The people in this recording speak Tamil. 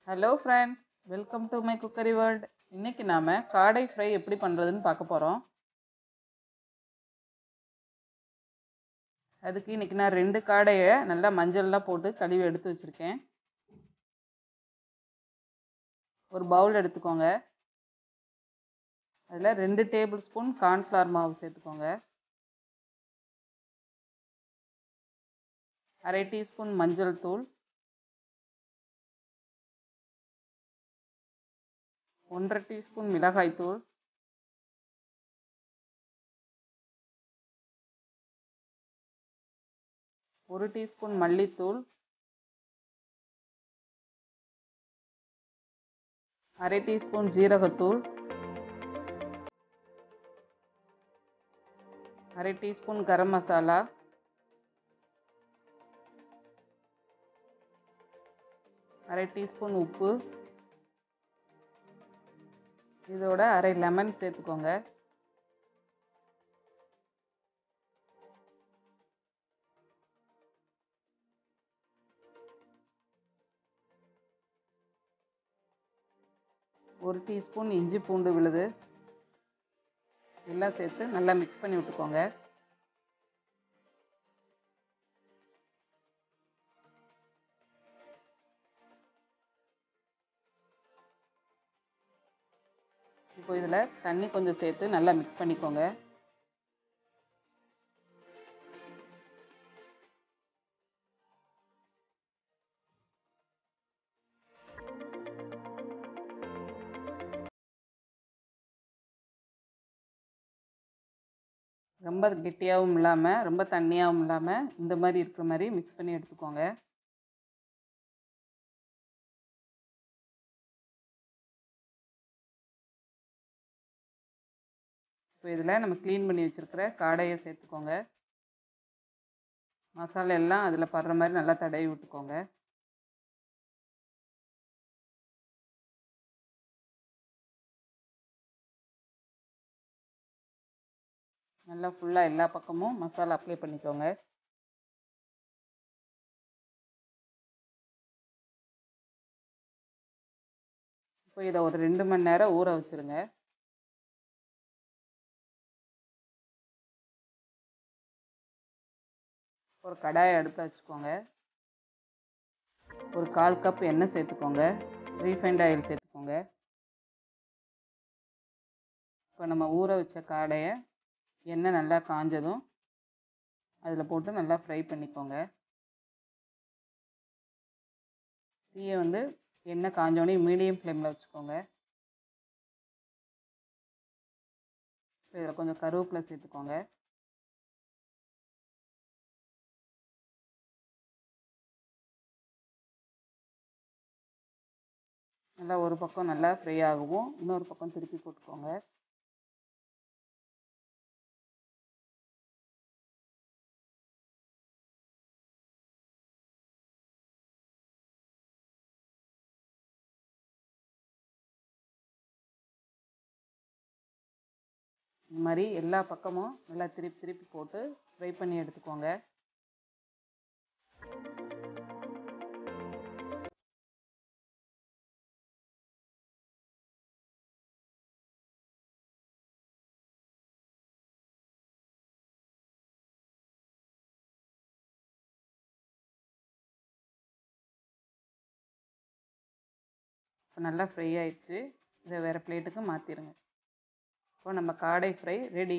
Hello friends, welcome to my cookery world. இன்னைக்கு நாம காடை ஃப்ரை எப்படி பண்ணுறதுன்னு பார்க்க போகிறோம். அதுக்கு இன்னைக்கு நான் 2 காடையை நல்லா மஞ்சள்லாம் போட்டு கழுவி எடுத்து வச்சுருக்கேன். ஒரு பவுல் எடுத்துக்கோங்க. அதில் 2 டேபிள் ஸ்பூன் கார்ன்ஃப்ளவர் மாவு சேர்த்துக்கோங்க. 1/2 டீஸ்பூன் மஞ்சள் தூள், 1/2 டீஸ்பூன் மிளகாய் தூள், 1 டீஸ்பூன் மல்லித்தூள், 1/2 டீஸ்பூன் ஜீரகத்தூள், 1/2 டீஸ்பூன் கரம் மசாலா, 1/2 டீஸ்பூன் உப்பு, இதோட 1/2 லெமன் சேர்த்துக்கோங்க. ஒரு டீஸ்பூன் இஞ்சி பூண்டு விழுது எல்லாம் சேர்த்து நல்லா மிக்ஸ் பண்ணி விட்டுக்கோங்க. இப்போ இதில் தண்ணி கொஞ்சம் சேர்த்து நல்லா மிக்ஸ் பண்ணிக்கோங்க. ரொம்ப கெட்டியாகவும் இல்லாமல் ரொம்ப தண்ணியாகவும் இல்லாமல் இந்த மாதிரி இருக்கிற மாதிரி மிக்ஸ் பண்ணி எடுத்துக்கோங்க. இப்போ இதில் நம்ம க்ளீன் பண்ணி வச்சுருக்கிற காடையை சேர்த்துக்கோங்க. மசாலா எல்லாம் அதில் படுற மாதிரி நல்லா தடவி விட்டுக்கோங்க. நல்லா ஃபுல்லாக எல்லா பக்கமும் மசாலா அப்ளை பண்ணிக்கோங்க. இப்போ இதை ஒரு 2 மணி நேரம் ஊற வச்சுருங்க. ஒரு கடாயை அடுப்பில் வச்சுக்கோங்க. ஒரு 1/4 கப் எண்ணெய் சேர்த்துக்கோங்க. ரீஃபைண்ட் ஆயில் சேர்த்துக்கோங்க. இப்போ நம்ம ஊற வச்ச காடையை எண்ணெய் நல்லா காஞ்சதும் அதில் போட்டு நல்லா ஃப்ரை பண்ணிக்கோங்க. தீயை எண்ணெய் காஞ்சோடனே மீடியம் ஃப்ளேமில் வச்சுக்கோங்க. இதில் கொஞ்சம் கருவேப்பிலை சேர்த்துக்கோங்க. நல்லா ஒரு பக்கம் நல்லா ஃப்ரை ஆகவும் இன்னொரு பக்கம் திருப்பி போட்டுக்கோங்க. இந்த மாதிரி எல்லா பக்கமும் நல்லா திருப்பி திருப்பி போட்டு ஃப்ரை பண்ணி எடுத்துக்கோங்க. இப்போ நல்லா ஃப்ரை ஆயிடுச்சு. இதை வேறு பிளேட்டுக்கு மாற்றிடுங்க. இப்போ நம்ம காடை ஃப்ரை ரெடி.